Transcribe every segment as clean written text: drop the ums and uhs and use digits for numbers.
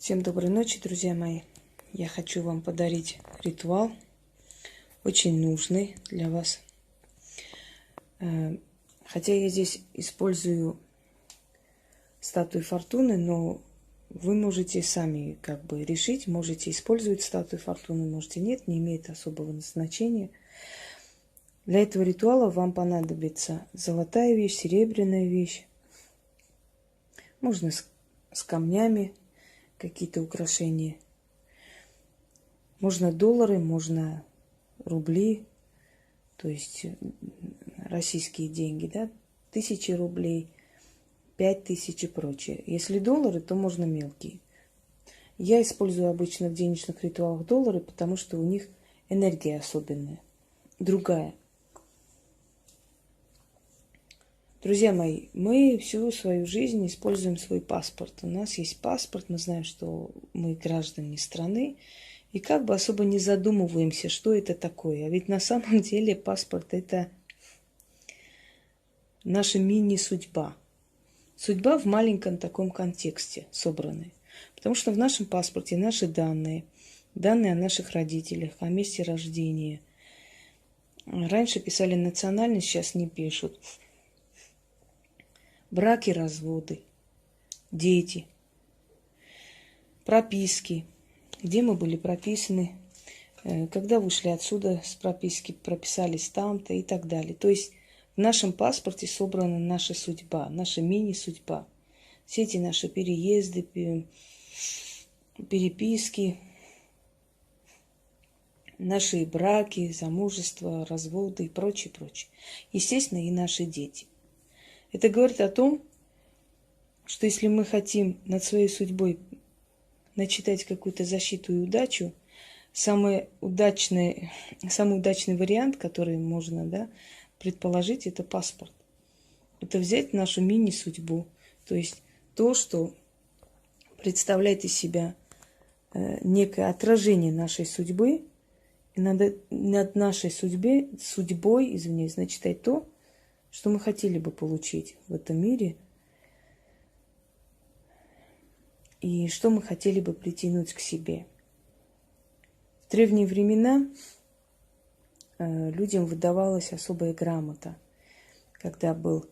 Всем доброй ночи, друзья мои. Я хочу вам подарить ритуал, очень нужный для вас. Хотя я здесь использую статую фортуны, но вы можете сами решить, можете использовать статую фортуны, можете нет, не имеет особого значения. Для этого ритуала вам понадобится золотая вещь, серебряная вещь. Можно с камнями какие-то украшения. Можно доллары, можно рубли, то есть российские деньги, да, 1000 рублей, 5000 и прочее. Если доллары, то можно мелкие. Я использую обычно в денежных ритуалах доллары, потому что у них энергия особенная, другая. Друзья мои, мы всю свою жизнь используем свой паспорт. У нас есть паспорт, мы знаем, что мы граждане страны, и особо не задумываемся, что это такое. А ведь на самом деле паспорт – это наша мини-судьба. Судьба в маленьком таком контексте собранная. Потому что в нашем паспорте наши данные, данные о наших родителях, о месте рождения. Раньше писали национальность, сейчас не пишут. Браки, разводы, дети, прописки, где мы были прописаны, когда вышли отсюда с прописки, прописались там-то и так далее. То есть в нашем паспорте собрана наша судьба, наша мини-судьба. Все эти наши переезды, переписки, наши браки, замужества, разводы и прочее, прочее. Естественно, и наши дети. Это говорит о том, что если мы хотим над своей судьбой начитать какую-то защиту и удачу, самый удачный вариант, который можно предположить, это паспорт. Это взять нашу мини-судьбу, то есть то, что представляет из себя некое отражение нашей судьбы, и над нашей судьбой, начитать то, что мы хотели бы получить в этом мире, и что мы хотели бы притянуть к себе. В древние времена людям выдавалась особая грамота, когда был,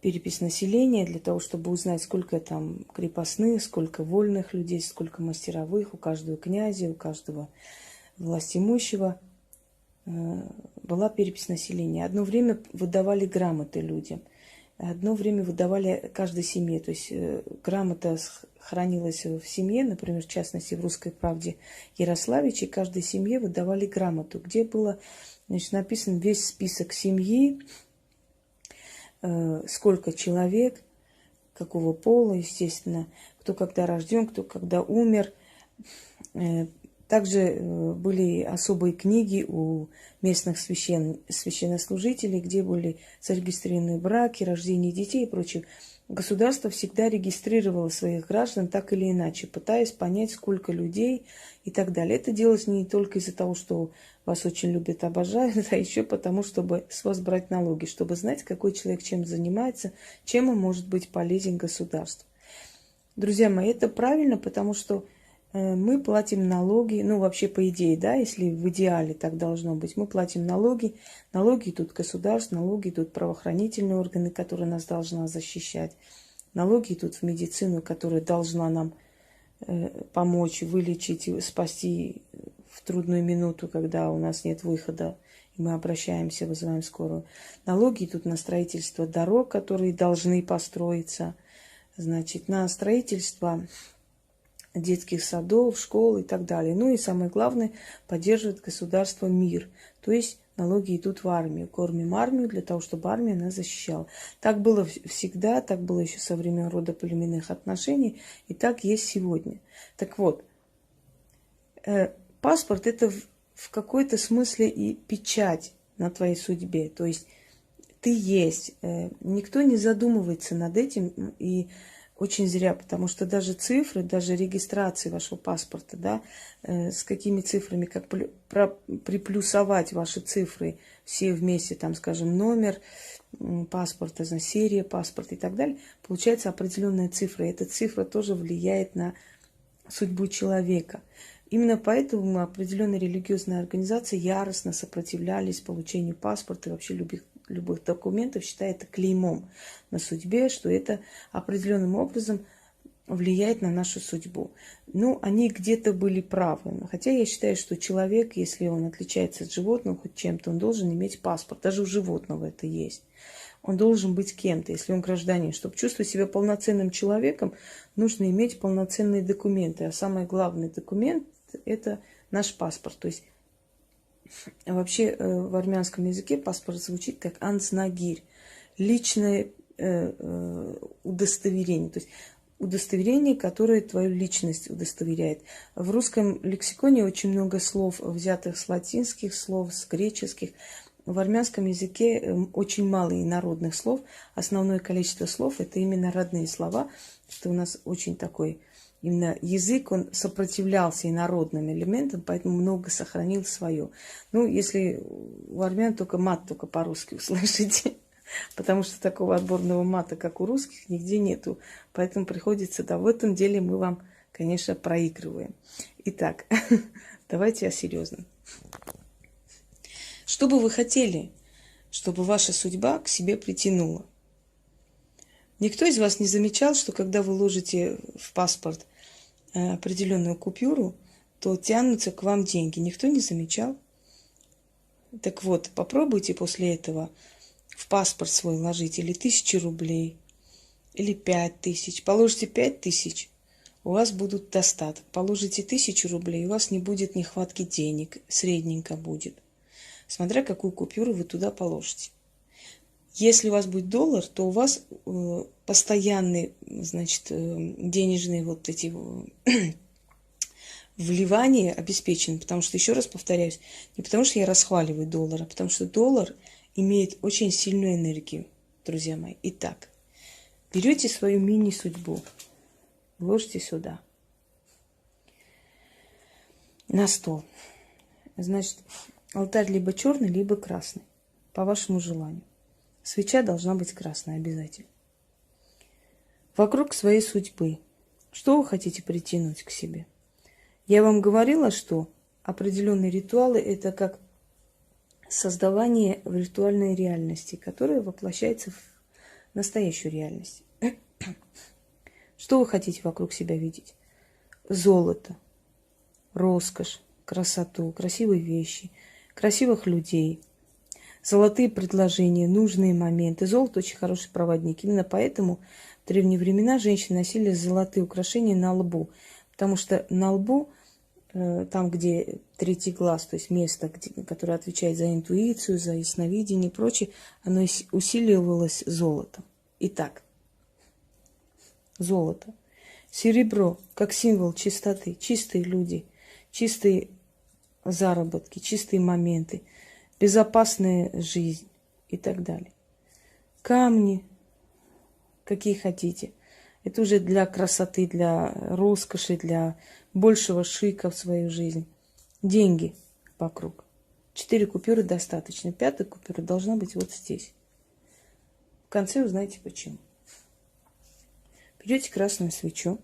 перепись населения, для того, чтобы узнать, сколько там крепостных, сколько вольных людей, сколько мастеровых, у каждого князя, у каждого властимущего была перепись населения. Одно время выдавали грамоты людям, одно время выдавали каждой семье. То есть грамота хранилась в семье, например, в частности, в «Русской правде» Ярославичей, каждой семье выдавали грамоту, где было написан весь список семьи, сколько человек, какого пола, естественно, кто когда рожден, кто когда умер. Также были особые книги у местных священнослужителей, где были зарегистрированы браки, рождение детей и прочее. Государство всегда регистрировало своих граждан так или иначе, пытаясь понять, сколько людей и так далее. Это делалось не только из-за того, что вас очень любят, обожают, а еще потому, чтобы с вас брать налоги, чтобы знать, какой человек чем занимается, чем он может быть полезен государству. Друзья мои, это правильно, потому что мы платим налоги, вообще по идее, если в идеале так должно быть, мы платим налоги, налоги идут государству, налоги идут правоохранительные органы, которые нас должна защищать, налоги идут в медицину, которая должна нам помочь, вылечить, спасти в трудную минуту, когда у нас нет выхода, и мы обращаемся, вызываем скорую. Налоги идут на строительство дорог, которые должны построиться, на строительство детских садов, школ и так далее. И самое главное, поддерживает государство мир. То есть налоги идут в армию. Кормим армию для того, чтобы армия нас защищала. Так было всегда, так было еще со времен родоплеменных отношений, и так есть сегодня. Так вот, паспорт – это в какой-то смысле и печать на твоей судьбе. То есть ты есть. Никто не задумывается над этим, и Очень зря, потому что даже цифры, даже регистрации вашего паспорта, да, с какими цифрами, как приплюсовать ваши цифры все вместе, там, скажем, номер паспорта, серия паспорта и так далее, получается определенная цифра. И эта цифра тоже влияет на судьбу человека. Именно поэтому определенные религиозные организации яростно сопротивлялись получению паспорта и вообще любых документов, считая это клеймом на судьбе, что это определенным образом влияет на нашу судьбу. Ну, они где-то были правы. Хотя я считаю, что человек, если он отличается от животного хоть чем-то, он должен иметь паспорт. Даже у животного это есть. Он должен быть кем-то, если он гражданин. Чтобы чувствовать себя полноценным человеком, нужно иметь полноценные документы. А самый главный документ – это наш паспорт. То есть вообще в армянском языке паспорт звучит как анцнагирь, личное удостоверение. То есть удостоверение, которое твою личность удостоверяет. В русском лексиконе очень много слов, взятых с латинских слов, с греческих. В армянском языке очень мало инородных слов. Основное количество слов – это именно родные слова. Это у нас очень такой именно язык, он сопротивлялся инородным элементам, поэтому много сохранил свое. Ну, если у армян только мат только по-русски услышите, потому что такого отборного мата, как у русских, нигде нету. Поэтому приходится, да, в этом деле мы вам, конечно, проигрываем. Итак, давайте о серьезном. Что бы вы хотели, чтобы ваша судьба к себе притянула? Никто из вас не замечал, что когда вы ложите в паспорт определенную купюру, то тянутся к вам деньги. Никто не замечал? Так вот, попробуйте после этого в паспорт свой ложить или 1000 рублей, или 5000. Положите 5000, у вас будут достаток. Положите 1000 рублей, у вас не будет нехватки денег, средненько будет. Смотря какую купюру вы туда положите. Если у вас будет доллар, то у вас постоянные, значит, денежные вот эти вливания обеспечены. Потому что, еще раз повторяюсь, не потому что я расхваливаю доллар, а потому что доллар имеет очень сильную энергию, друзья мои. Итак, берете свою мини-судьбу, ложите сюда, на стол. Значит, алтарь либо черный, либо красный, по вашему желанию. Свеча должна быть красная обязательно. Вокруг своей судьбы. Что вы хотите притянуть к себе? Я вам говорила, что определенные ритуалы – это как создавание виртуальной реальности, которая воплощается в настоящую реальность. Что вы хотите вокруг себя видеть? Золото, роскошь, красоту, красивые вещи, красивых людей, золотые предложения, нужные моменты. Золото очень хороший проводник. Именно поэтому в древние времена женщины носили золотые украшения на лбу. Потому что на лбу, там, где третий глаз, то есть место, которое отвечает за интуицию, за ясновидение и прочее, оно усиливалось золотом. Итак, золото. Серебро, как символ чистоты. Чистые люди, чистые заработки, чистые моменты, безопасная жизнь и так далее. Камни, какие хотите. Это уже для красоты, для роскоши, для большего шика в свою жизнь. Деньги вокруг. 4 купюры достаточно. 5-я купюра должна быть вот здесь. В конце узнаете почему. Берете красную свечу.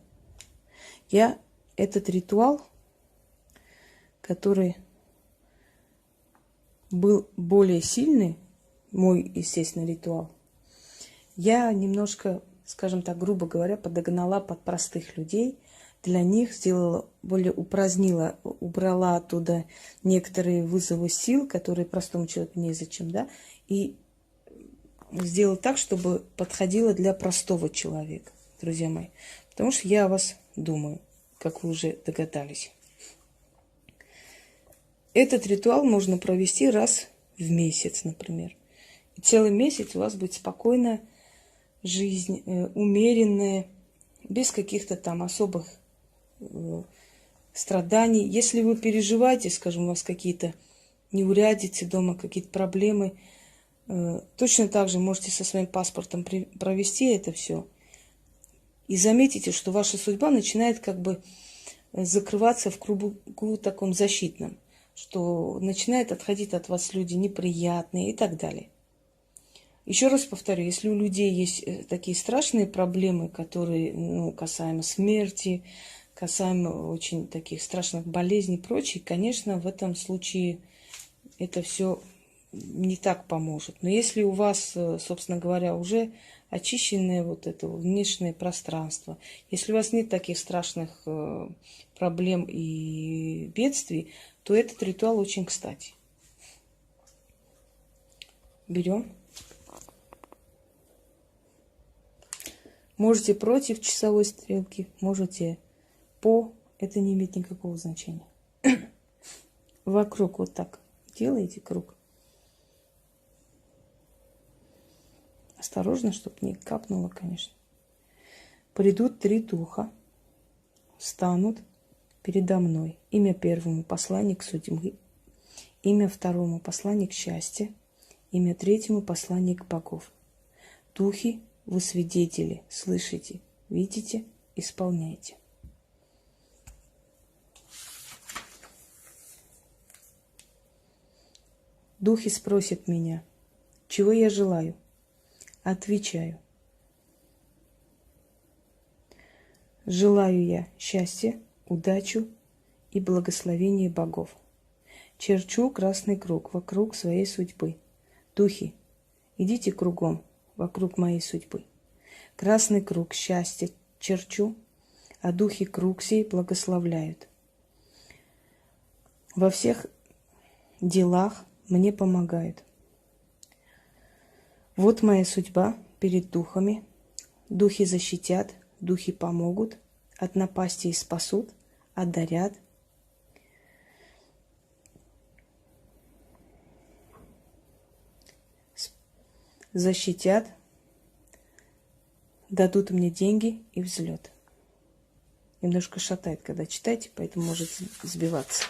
Я этот ритуал, который был более сильный, мой, естественно, ритуал, я немножко, скажем так, грубо говоря, подогнала под простых людей. Для них сделала, более упразднила, убрала оттуда некоторые вызовы сил, которые простому человеку незачем, да, и сделала так, чтобы подходило для простого человека, друзья мои. Потому что я о вас думаю, как вы уже догадались. Этот ритуал можно провести раз в месяц, например. И целый месяц у вас будет спокойная жизнь, умеренная, без каких-то там особых страданий. Если вы переживаете, скажем, у вас какие-то неурядицы дома, какие-то проблемы, точно так же можете со своим паспортом провести это все. И заметите, что ваша судьба начинает как бы закрываться в кругу таком защитном, что начинают отходить от вас люди неприятные и так далее. Еще раз повторю, если у людей есть такие страшные проблемы, которые касаемо смерти, касаемо очень таких страшных болезней и прочее, конечно, в этом случае это все не так поможет. Но если у вас, собственно говоря, уже очищенное вот это внешнее пространство, если у вас нет таких страшных проблем и бедствий, то этот ритуал очень кстати. Берем. Можете против часовой стрелки, можете по. Это не имеет никакого значения. Вокруг вот так делаете круг. Осторожно, чтобы не капнуло, конечно. Придут 3 духа, встанут передо мной. Имя первому — посланник судьбы, имя второму — посланник счастья, имя третьему — посланник богов. Духи, вы свидетели, слышите, видите, исполняйте. Духи спросят меня, чего я желаю? Отвечаю. Желаю я счастья, удачу и благословения богов. Черчу красный круг вокруг своей судьбы. Духи, идите кругом вокруг моей судьбы. Красный круг счастья черчу, а духи круг сей благословляют. Во всех делах мне помогают. Вот моя судьба перед духами. Духи защитят, духи помогут, от напастей спасут, одарят. Защитят, дадут мне деньги и взлет. Немножко шатает, когда читаете, поэтому может сбиваться.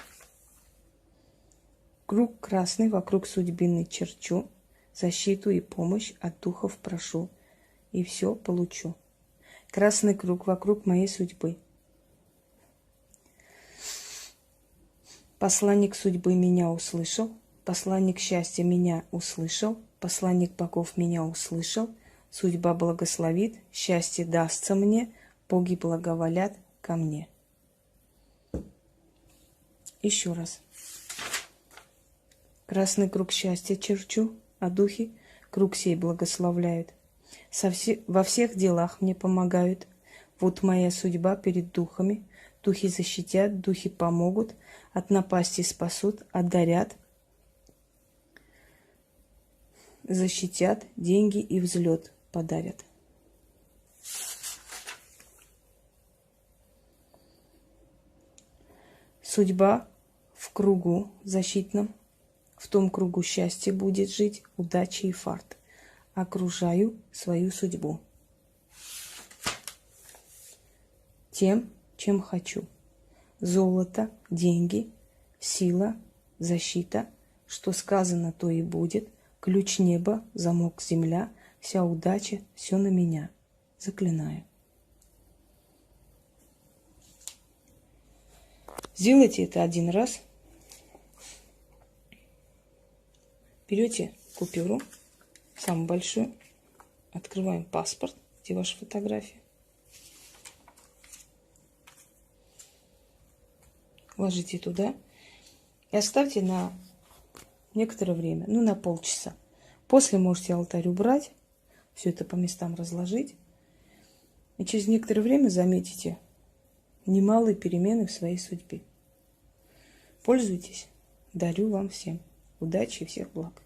Круг красный вокруг судьбины черчу, защиту и помощь от духов прошу, и все получу. Красный круг вокруг моей судьбы. Посланник судьбы меня услышал, посланник счастья меня услышал, посланник богов меня услышал, судьба благословит, счастье дастся мне, боги благоволят ко мне. Еще раз. Красный круг счастья черчу, а духи круг сей благословляют. Во всех делах мне помогают. Вот моя судьба перед духами. Духи защитят, духи помогут, от напасти спасут, одарят, защитят, деньги и взлет подарят. Судьба в кругу защитном, в том кругу счастья будет жить, удачи и фарт. Окружаю свою судьбу тем, чем хочу. Золото, деньги, сила, защита. Что сказано, то и будет. Ключ неба, замок земля, вся удача, все на меня. Заклинаю. Сделайте это 1 раз. Берете купюру, самую большую, открываем паспорт, где ваша фотография. Ложите туда и оставьте на некоторое время, на полчаса. После можете алтарь убрать, все это по местам разложить. И через некоторое время заметите немалые перемены в своей судьбе. Пользуйтесь. Дарю вам всем удачи и всех благ.